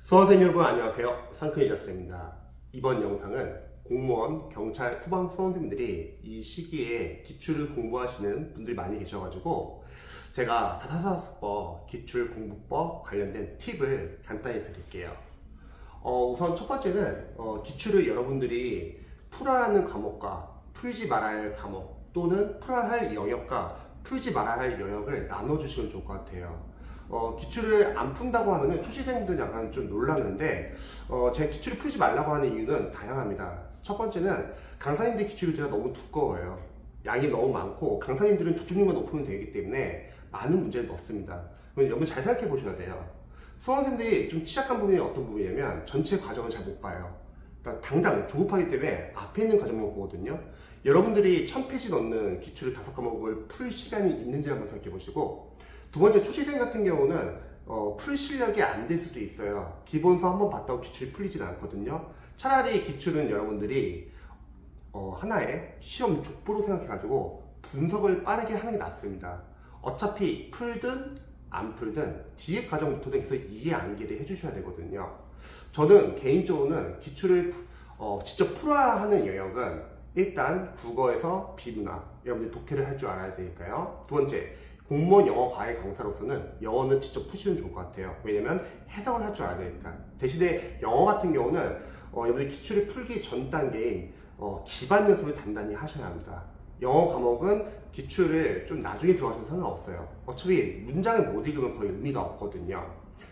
수험생 여러분 안녕하세요. 상크니저스입니다. 이번 영상은 공무원, 경찰, 소방 수험생들이 이 시기에 기출을 공부하시는 분들이 많이 계셔가지고 제가 444수법 기출공부법 관련된 팁을 간단히 드릴게요. 우선 첫 번째는 기출을 여러분들이 풀어야 하는 과목과 풀지 말아야 할 과목 또는 풀어야 할 영역과 풀지 말아야 할 영역을 나눠주시면 좋을 것 같아요. 기출을 안 푼다고 하면은 초시생분들은 약간 좀 놀랐는데 제가 기출을 풀지 말라고 하는 이유는 다양합니다. 첫 번째는 강사님들 기출이 너무 두꺼워요. 양이 너무 많고 강사님들은 저중립만 높으면 되기 때문에 많은 문제를 넣습니다. 여러분 잘 생각해 보셔야 돼요. 수험생들이 좀 취약한 부분이 어떤 부분이냐면 전체 과정을 잘 못 봐요. 그러니까 당장 조급하기 때문에 앞에 있는 과정만 보거든요. 여러분들이 1000페이지 넣는 기출을 5과목을 풀 시간이 있는지 한번 생각해 보시고, 두 번째, 초시생 같은 경우는 풀 실력이 안 될 수도 있어요. 기본서 한번 봤다고 기출이 풀리진 않거든요. 차라리 기출은 여러분들이 하나의 시험 족보로 생각해 가지고 분석을 빠르게 하는 게 낫습니다. 어차피 풀든 안 풀든 뒤에 과정부터는 계속 이해 암기를 해주셔야 되거든요. 저는 개인적으로는 기출을 직접 풀어야 하는 영역은 일단 국어에서 비문학, 여러분들 독해를 할 줄 알아야 되니까요. 두 번째, 공무원 영어 과외 강사로서는 영어는 직접 푸시면 좋을 것 같아요. 왜냐면 해석을 할 줄 알아야 되니까. 대신에 영어 같은 경우는 여러분들 기출을 풀기 전 단계인 기반 연습을 단단히 하셔야 합니다. 영어 과목은 기출을 좀 나중에 들어가셔도 상관없어요. 어차피 문장을 못 읽으면 거의 의미가 없거든요.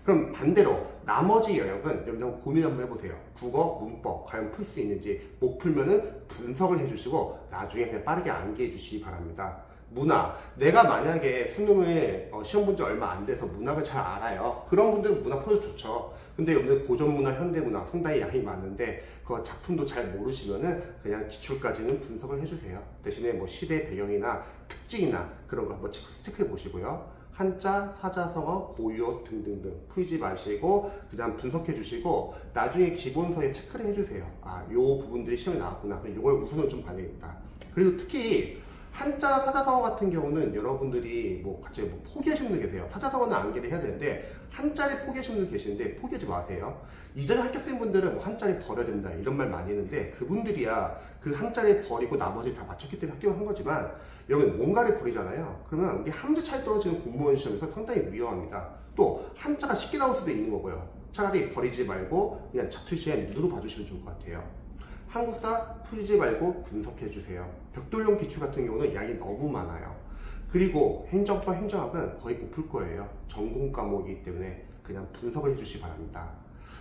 그럼 반대로 나머지 영역은 여러분 고민 한번 해보세요. 국어, 문법 과연 풀 수 있는지, 못 풀면은 분석을 해주시고 나중에 그냥 빠르게 암기해 주시기 바랍니다. 문학, 내가 만약에 수능을 시험 본 지 얼마 안 돼서 문학을 잘 알아요. 그런 분들은 문학 풀어도 좋죠. 근데 여러분들 고전문학, 현대문학 상당히 양이 많은데 그 작품도 잘 모르시면은 그냥 기출까지는 분석을 해주세요. 대신에 뭐 시대 배경이나 특징이나 그런 거 한번 체크해 보시고요. 한자, 사자성어, 고유어 등등등 풀지 마시고 그다음 분석해 주시고 나중에 기본서에 체크를 해주세요. 요 부분들이 시험에 나왔구나. 이걸 우선은 좀 봐야겠다. 그리고 특히 한자, 사자성어 같은 경우는 여러분들이 갑자기 포기하시는 분들 계세요. 사자성어는 암기를 해야 되는데 한자를 포기하시는 분들 계시는데 포기하지 마세요. 이전에 합격생 분들은 한자를 버려야 된다 이런 말 많이 했는데 그분들이야 그 한자를 버리고 나머지 다 맞췄기 때문에 합격을 한 거지만, 여러분 뭔가를 버리잖아요. 그러면 우리 한 대 차이 떨어지는 공무원 시험에서 상당히 위험합니다. 또 한자가 쉽게 나올 수도 있는 거고요. 차라리 버리지 말고 그냥 자투 시간 눈으로 봐주시면 좋을 것 같아요. 한국사 풀지 말고 분석해 주세요. 벽돌용 기출 같은 경우는 양이 너무 많아요. 그리고 행정과 행정학은 거의 못 풀 거예요. 전공 과목이기 때문에 그냥 분석을 해주시기 바랍니다.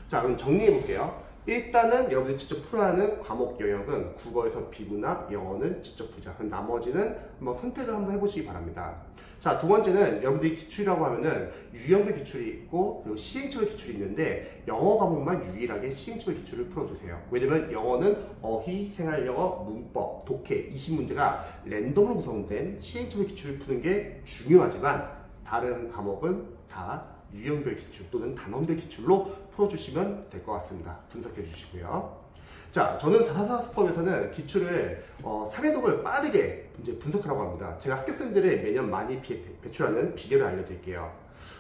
자, 그럼 정리해 볼게요. 일단은 여러분들이 직접 풀어야 하는 과목 영역은 국어에서 비문학, 영어는 직접 풀자. 그럼 나머지는 한번 선택을 한번 해보시기 바랍니다. 자, 두 번째는 여러분들이 기출이라고 하면은 유형별 기출이 있고 그리고 시행착오 기출이 있는데 영어 과목만 유일하게 시행착오 기출을 풀어주세요. 왜냐면 영어는 어휘, 생활영어, 문법, 독해 20문제가 랜덤으로 구성된 시행착오 기출을 푸는 게 중요하지만 다른 과목은 다 유형별 기출 또는 단원별 기출로 풀어주시면 될 것 같습니다. 분석해 주시고요. 자, 저는 444수법에서는 기출을 3회독을 빠르게 이제 분석하라고 합니다. 제가 합격생들을 매년 많이 배출하는 비결을 알려드릴게요.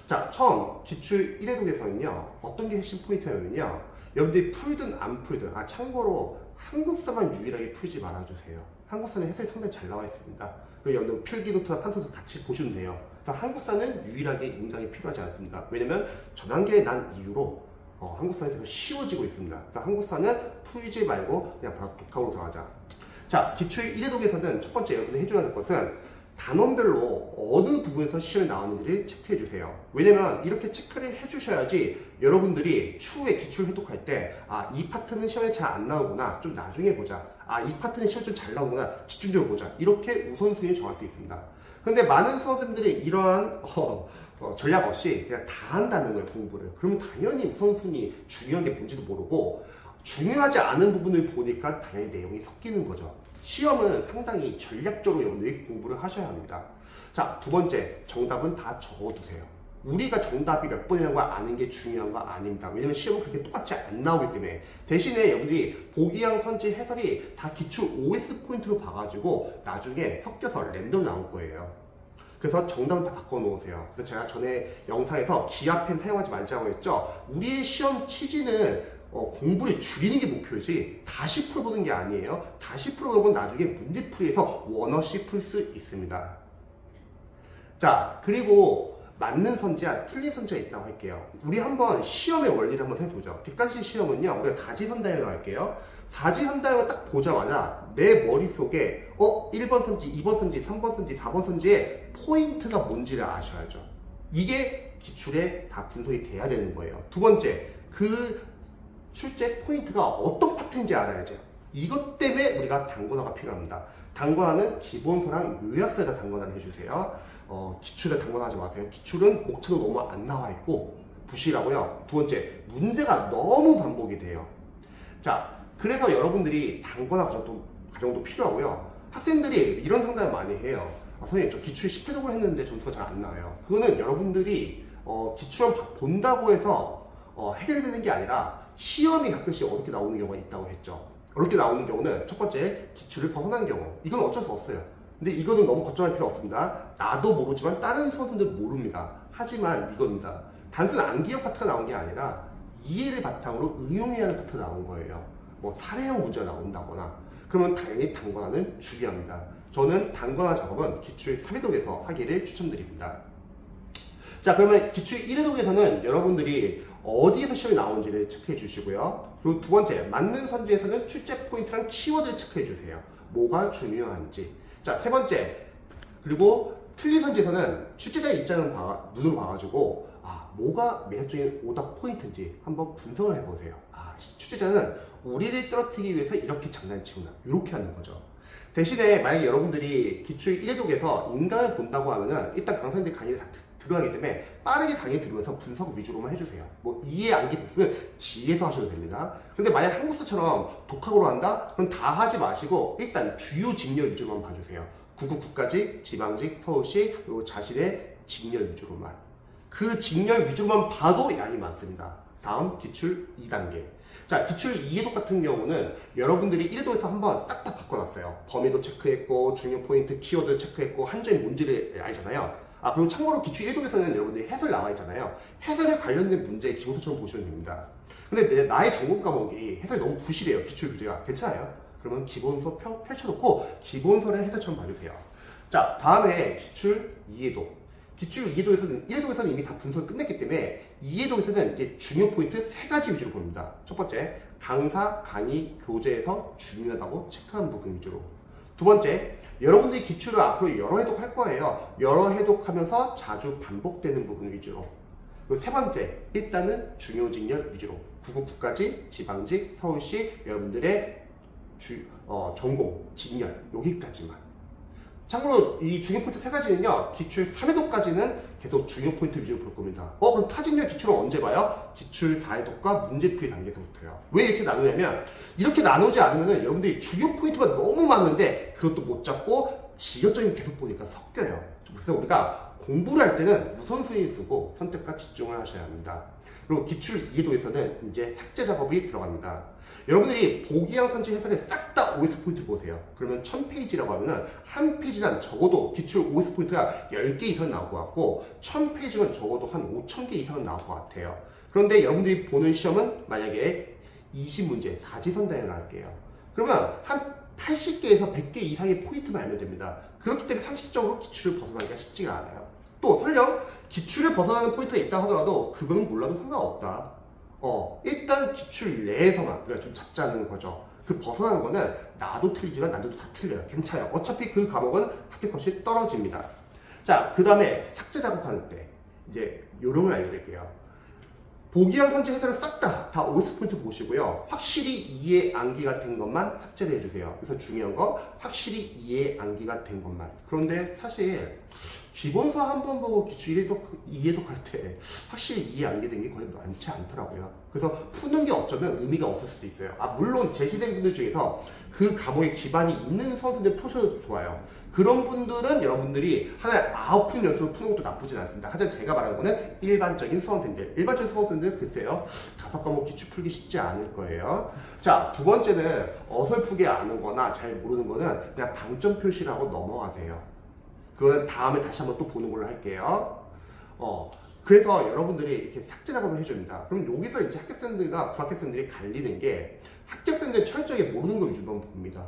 자, 처음 기출 1회독에서는요 어떤 게 핵심 포인트냐면요, 여러분들이 풀든 안 풀든, 참고로 한국사만 유일하게 풀지 말아주세요. 한국사는 해설이 상당히 잘 나와 있습니다. 그리고 여러분들 필기노트나 판서도 같이 보시면 돼요. 그래서 한국사는 유일하게 임상이 필요하지 않습니다. 왜냐면 전환기에 난 이유로 한국사는 계속 쉬워지고 있습니다. 그래서 한국사는 풀지 말고 그냥 바로 독학으로 들어가자. 자, 기출 1회독에서는 첫 번째 여러분이 해줘야 할 것은 단원별로 어느 부분에서 시험이 나왔는지를 체크해 주세요. 왜냐면 이렇게 체크를 해 주셔야지 여러분들이 추후에 기출 회독할 때 이 파트는 시험에 잘 안 나오구나, 좀 나중에 보자. 이 파트는 시험 좀 잘 나오구나, 집중적으로 보자. 이렇게 우선순위를 정할 수 있습니다. 근데 많은 수험생들이 이러한 전략 없이 그냥 다 한다는 거예요, 공부를. 그러면 당연히 우선순위 중요한 게 뭔지도 모르고 중요하지 않은 부분을 보니까 당연히 내용이 섞이는 거죠. 시험은 상당히 전략적으로 여러분들이 공부를 하셔야 합니다. 자, 두 번째, 정답은 다 적어두세요. 우리가 정답이 몇 번이라는 걸 아는 게 중요한 거 아닙니다. 왜냐면 시험은 그렇게 똑같이 안 나오기 때문에. 대신에 여러분들이 보기양, 선지, 해설이 다 기출 OS 포인트로 봐가지고 나중에 섞여서 랜덤 나올 거예요. 그래서 정답을 다 바꿔놓으세요. 그래서 제가 전에 영상에서 기하펜 사용하지 말자고 했죠. 우리의 시험 취지는 공부를 줄이는 게 목표지 다시 풀어보는 게 아니에요. 다시 풀어보는 건 나중에 문제풀이에서 원어시 풀 수 있습니다. 자, 그리고 맞는 선지와 틀린 선지가 있다고 할게요. 우리 한번 시험의 원리를 한번 생각해보죠. 객관식 시험은요, 우리가 사지선다형으로 할게요. 사지선다형을 딱 보자마자 내 머릿속에 1번 선지, 2번 선지, 3번 선지, 4번 선지의 포인트가 뭔지를 아셔야죠. 이게 기출에 다 분석이 돼야 되는 거예요. 두 번째, 그 출제 포인트가 어떤 파트인지 알아야죠. 이것 때문에 우리가 단권화가 필요합니다. 단권화는 기본서랑 요약서에다 단권화를 해주세요. 기출에 단권화하지 마세요. 기출은 목차도 너무 안 나와 있고 부실하고요. 두 번째, 문제가 너무 반복이 돼요. 자, 그래서 여러분들이 단권화 과정도 필요하고요. 학생들이 이런 상담을 많이 해요. 선생님, 저 기출 10회독을 했는데 점수가 잘 안 나와요. 그거는 여러분들이 기출을 본다고 해서 해결이 되는 게 아니라 시험이 가끔씩 어렵게 나오는 경우가 있다고 했죠. 어렵게 나오는 경우는 첫 번째, 기출을 벗어난 경우. 이건 어쩔 수 없어요. 근데 이거는 너무 걱정할 필요 없습니다. 나도 모르지만 다른 수험생들도 모릅니다. 하지만 이겁니다. 단순 암기형 파트가 나온 게 아니라 이해를 바탕으로 응용해야 하는 파트가 나온 거예요. 뭐 사례형 문제가 나온다거나 그러면 당연히 단권화는 중요합니다. 저는 단권화 작업은 기출 3회독에서 하기를 추천드립니다. 자, 그러면 기출 1회독에서는 여러분들이 어디에서 시험이 나오는지를 체크해 주시고요. 그리고 두 번째, 맞는 선지에서는 출제 포인트랑 키워드를 체크해 주세요. 뭐가 중요한지. 자, 세 번째, 그리고 틀린 선지에서는 출제자의 입장을 눈으로 봐가지고 뭐가 매력적인 오답 포인트인지 한번 분석을 해보세요. 출제자는 우리를 떨어뜨리기 위해서 이렇게 장난치구나, 이렇게 하는 거죠. 대신에 만약에 여러분들이 기출 1회독에서 인강을 본다고 하면은 일단 강사님들 강의를 다 들어가기 때문에 빠르게 강의 들으면서 분석 위주로만 해주세요. 뭐 이해 암기 복습은 뒤에서 하셔도 됩니다. 근데 만약 한국사처럼 독학으로 한다? 그럼 다 하지 마시고 일단 주요 직렬 위주로만 봐주세요. 999까지 지방직, 서울시, 그리고 자신의 직렬 위주로만. 그 직렬 위주로만 봐도 양이 많습니다. 다음 기출 2단계. 자, 기출 2회독 같은 경우는 여러분들이 1회독에서 한번 싹 다 바꿔놨어요. 범위도 체크했고 중요 포인트 키워드 체크했고 한점이 뭔지를 알잖아요. 그리고 참고로 기출 1회독에서는 여러분들이 해설 나와 있잖아요. 해설에 관련된 문제의 기본서처럼 보시면 됩니다. 근데 나의 전공 과목이 해설이 너무 부실해요. 기출 교재가. 괜찮아요? 그러면 기본서 펼쳐놓고 기본서를 해설처럼 봐주세요. 자, 다음에 기출 2회독. 기출 2회독에서는 1회독에서는 이미 다 분석을 끝냈기 때문에 2회독에서는 이제 중요 포인트 3가지 위주로 봅니다. 첫 번째, 강사, 강의, 교재에서 중요하다고 체크한 부분 위주로. 두 번째, 여러분들이 기출을 앞으로 여러 회독 할 거예요. 여러 회독하면서 자주 반복되는 부분 위주로. 그리고 세 번째, 일단은 중요 직렬 위주로. 999까지 지방직, 서울시, 여러분들의 전공, 직렬, 여기까지만. 참고로 이 중요 포인트 3가지는요, 기출 3회독까지는 계속 중요 포인트 위주로 볼 겁니다. 그럼 타직렬 기출은 언제 봐요? 기출 4회독과 문제풀이 단계에서부터요. 왜 이렇게 나누냐면, 이렇게 나누지 않으면 여러분들이 중요 포인트가 너무 많은데 그것도 못 잡고 지역적인 계속 보니까 섞여요. 그래서 우리가 공부를 할 때는 우선순위를 두고 선택과 집중을 하셔야 합니다. 그리고 기출 2회독에서는 이제 삭제 작업이 들어갑니다. 여러분들이 보기형 선지 해설에 싹 다 OS 포인트 보세요. 그러면 1000페이지라고 하면은 한 페이지당 적어도 기출 OS 포인트가 10개 이상 나올 것 같고 1000페이지면 적어도 한 5000개 이상은 나올 것 같아요. 그런데 여러분들이 보는 시험은 만약에 20문제, 사지선다형을 할게요. 그러면 한 80개에서 100개 이상의 포인트만 알면 됩니다. 그렇기 때문에 상식적으로 기출을 벗어나기가 쉽지가 않아요. 또 설령 기출을 벗어나는 포인트가 있다 하더라도 그거는 몰라도 상관없다. 일단 기출 내에서만 우리가 좀 잡자는 거죠. 그 벗어나는 거는 나도 틀리지만 남들도 다 틀려요. 괜찮아요. 어차피 그 과목은 합격컷이 떨어집니다. 자, 그 다음에 삭제 작업하는 때 이제 요령을 알려드릴게요. 보기형 선지 해설을 싹 다 OS 포인트 보시고요. 확실히 이해 암기가 된 것만 삭제를 해주세요. 그래서 중요한 거 확실히 이해 암기가 된 것만. 그런데 사실 기본서 한 번 보고 기출 2회독 할 때 확실히 이해 암기된 게 거의 많지 않더라고요. 그래서 푸는 게 어쩌면 의미가 없을 수도 있어요. 물론 제 시대분들 중에서 그 과목에 기반이 있는 수험생들 푸셔도 좋아요. 그런 분들은 여러분들이 하나에 9푼 연습을 푸는 것도 나쁘진 않습니다. 하지만 제가 말하는 거는 일반적인 수험생들. 일반적인 수험생들 글쎄요, 5과목 기출 풀기 쉽지 않을 거예요. 자, 두 번째는 어설프게 아는 거나 잘 모르는 거는 그냥 방점 표시를 하고 넘어가세요. 그거는 다음에 다시 한번 또 보는 걸로 할게요. 그래서 여러분들이 이렇게 삭제 작업을 해줍니다. 그럼 여기서 이제 합격생들과 불합격생들이 갈리는 게 합격생들 철저하게 모르는 거 위주로만 봅니다.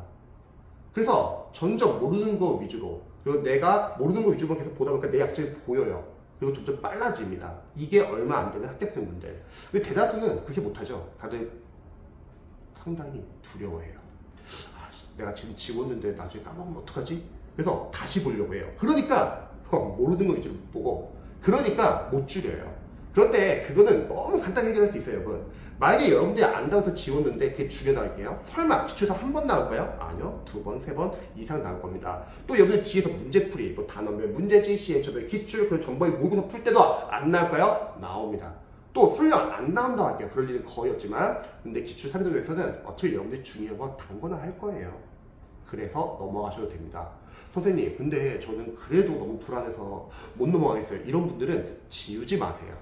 그래서 전적 모르는 거 위주로, 그리고 내가 모르는 거 위주로만 계속 보다 보니까 내 약점이 보여요. 그리고 점점 빨라집니다. 이게 얼마 안 되는 합격생분들. 근데 대다수는 그렇게 못하죠. 다들 상당히 두려워해요. 내가 지금 지웠는데 나중에 까먹으면 어떡하지? 그래서 다시 보려고 해요. 그러니까 모르는 거 위주로 못 보고, 그러니까 못 줄여요. 그런데 그거는 너무 간단히 해결할 수 있어요, 여러분. 만약에 여러분들이 안다고서 지웠는데 그게 줄여나갈게요. 설마 기출에서 한 번 나올까요? 아니요. 2번, 3번 이상 나올 겁니다. 또 여러분들 뒤에서 문제풀이, 뭐 단어별, 문제지, 시행처별, 기출, 그리고 전번에 모의고사 풀 때도 안 나올까요? 나옵니다. 또 설령 안 나온다고 할게요. 그럴 일은 거의 없지만, 근데 기출 3위도에서는 어차피 여러분들이 중요한 거 단거나 할 거예요. 그래서 넘어가셔도 됩니다. 선생님, 근데 저는 그래도 너무 불안해서 못 넘어가겠어요. 이런 분들은 지우지 마세요.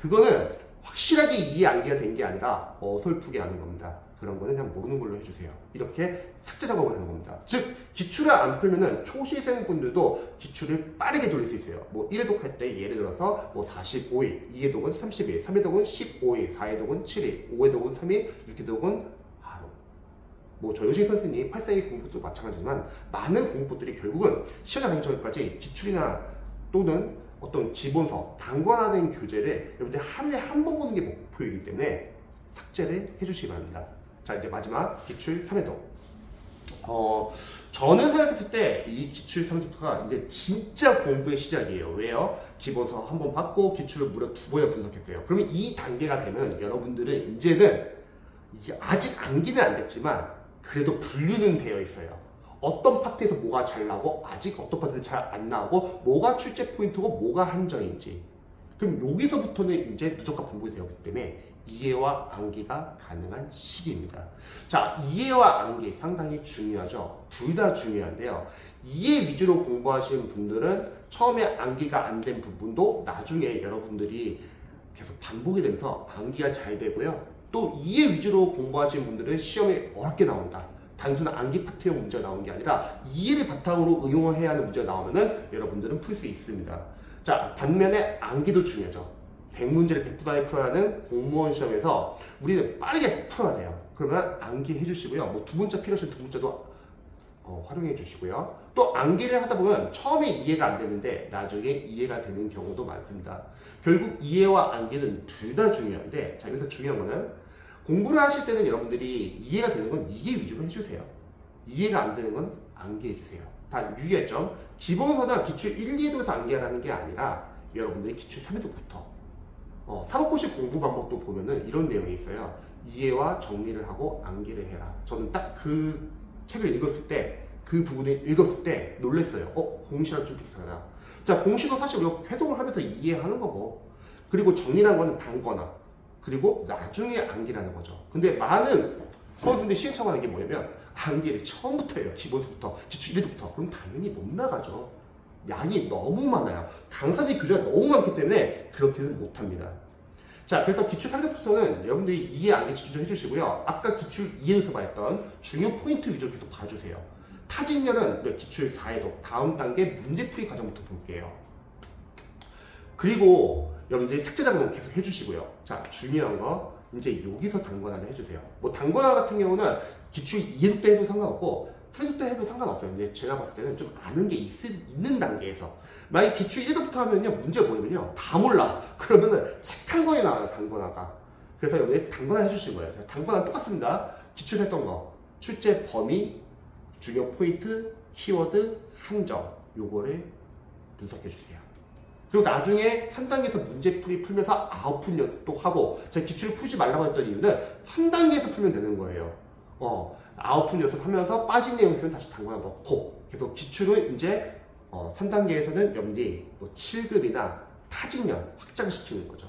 그거는 확실하게 이해 암기가 된 게 아니라 어설프게 하는 겁니다. 그런 거는 그냥 모르는 걸로 해주세요. 이렇게 삭제 작업을 하는 겁니다. 즉, 기출을 안 풀면은 초시생 분들도 기출을 빠르게 돌릴 수 있어요. 뭐 1회독 할 때 예를 들어서 뭐 45일, 2회독은 30일, 3회독은 15일, 4회독은 7일, 5회독은 3일, 6회독은 하루. 뭐 저효식 선생님 842 공부도 마찬가지지만 많은 공부들이 결국은 시험자 가기 전까지 기출이나 또는 어떤 기본서, 단권화된 교재를 여러분들 하루에 한 번 보는 게 목표이기 때문에 삭제를 해주시기 바랍니다. 자, 이제 마지막 기출 3회독. 저는 생각했을 때 이 기출 3회독가 이제 진짜 공부의 시작이에요. 왜요? 기본서 한 번 받고 기출을 무려 2번이나 분석했어요. 그러면 이 단계가 되면 여러분들은 이제는 이게 아직 암기는 안 됐지만 그래도 분류는 되어 있어요. 어떤 파트에서 뭐가 잘 나오고 아직 어떤 파트에서 잘 안 나오고 뭐가 출제 포인트고 뭐가 한정인지. 그럼 여기서부터는 이제 누적과 반복이 되었기 때문에 이해와 암기가 가능한 시기입니다. 자, 이해와 암기 상당히 중요하죠. 둘 다 중요한데요. 이해 위주로 공부하시는 분들은 처음에 암기가 안 된 부분도 나중에 여러분들이 계속 반복이 되면서 암기가 잘 되고요. 또 이해 위주로 공부하시는 분들은 시험에 어렵게 나온다. 단순한 암기 파트형 문제가 나오는 게 아니라 이해를 바탕으로 응용을 해야 하는 문제가 나오면은 여러분들은 풀 수 있습니다. 자, 반면에 암기도 중요하죠. 100문제를 100분 안에 풀어야 하는 공무원 시험에서 우리는 빠르게 풀어야 돼요. 그러면 암기 해주시고요. 뭐 두 문자 필요하시면 두 문자도 활용해 주시고요. 또 암기를 하다 보면 처음에 이해가 안 되는데 나중에 이해가 되는 경우도 많습니다. 결국 이해와 암기는 둘 다 중요한데, 자, 여기서 중요한 거는 공부를 하실 때는 여러분들이 이해가 되는 건 이해 위주로 해주세요. 이해가 안 되는 건 암기해주세요. 단 유의점, 기본서나 기출 1, 2회독에서 암기하라는 게 아니라 여러분들이 기출 3회독부터 사법고시 공부 방법도 보면은 이런 내용이 있어요. 이해와 정리를 하고 암기를 해라. 저는 딱 그 책을 읽었을 때, 그 부분을 읽었을 때 놀랬어요. 공시랑 좀 비슷하다. 자, 공시도 사실 우리가 회독을 하면서 이해하는 거고, 그리고 정리라는 거는 단거나, 그리고 나중에 암기라는 거죠. 근데 많은 수험생들이 시행착오하는 게 뭐냐면 암기를 처음부터 해요. 기본서부터, 기출 1회부터. 그럼 당연히 못 나가죠. 양이 너무 많아요. 강사들이 교재가 너무 많기 때문에 그렇게는 못합니다. 자, 그래서 기출 3회부터는 여러분들이 이해 암기 집중 좀 해주시고요. 아까 기출 2회에서 말했던 중요 포인트 위주로 계속 봐주세요. 타직렬은 기출 4회독 다음 단계 문제풀이 과정부터 볼게요. 그리고 여러분들이 삭제 작업은 계속 해주시고요. 자, 중요한 거 이제 여기서 단권화를 해주세요. 뭐 단권화 같은 경우는 기출 2회독 때 해도 상관없고 3회독 때 해도 상관없어요. 근데 제가 봤을 때는 좀 아는 게 있는 단계에서, 만약 기출 1회독부터 하면요, 문제가 뭐냐면요, 다 몰라. 그러면은 책 한 권에 나와요, 단권화가. 그래서 여러분이 단권화 해주시는 거예요. 단권화는 똑같습니다. 기출했던 거, 출제 범위, 중요 포인트, 키워드, 한정, 요거를 분석해 주세요. 그리고 나중에 3단계에서 문제풀이 풀면서 아웃풋 연습도 하고, 제가 기출을 풀지 말라고 했던 이유는 3단계에서 풀면 되는 거예요. 아웃풋 연습하면서 빠진 내용 있으면 다시 단권화 넣고, 계속 기출은 이제 3단계에서는 여러분들이 뭐 7급이나 타직년 확장시키는 거죠.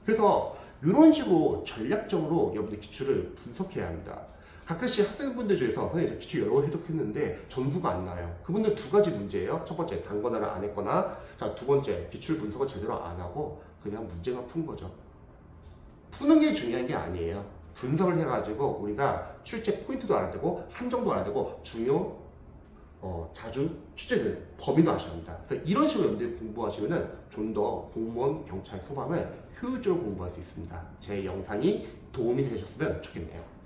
그래서 이런 식으로 전략적으로 여러분들 기출을 분석해야 합니다. 가끔씩 학생분들 중에서 선생님 기출 여러 번 해독했는데 점수가 안 나요. 그분들 두 가지 문제예요. 첫 번째, 단권화를 안 했거나, 자, 두 번째, 기출 분석을 제대로 안 하고 그냥 문제만 푼 거죠. 푸는 게 중요한 게 아니에요. 분석을 해가지고 우리가 출제 포인트도 알아야 되고 한정도 알아야 되고 중요 자주 출제되는 범위도 아셔야 합니다. 그래서 이런 식으로 여러분들이 공부하시면 좀 더 공무원, 경찰, 소방을 효율적으로 공부할 수 있습니다. 제 영상이 도움이 되셨으면 좋겠네요.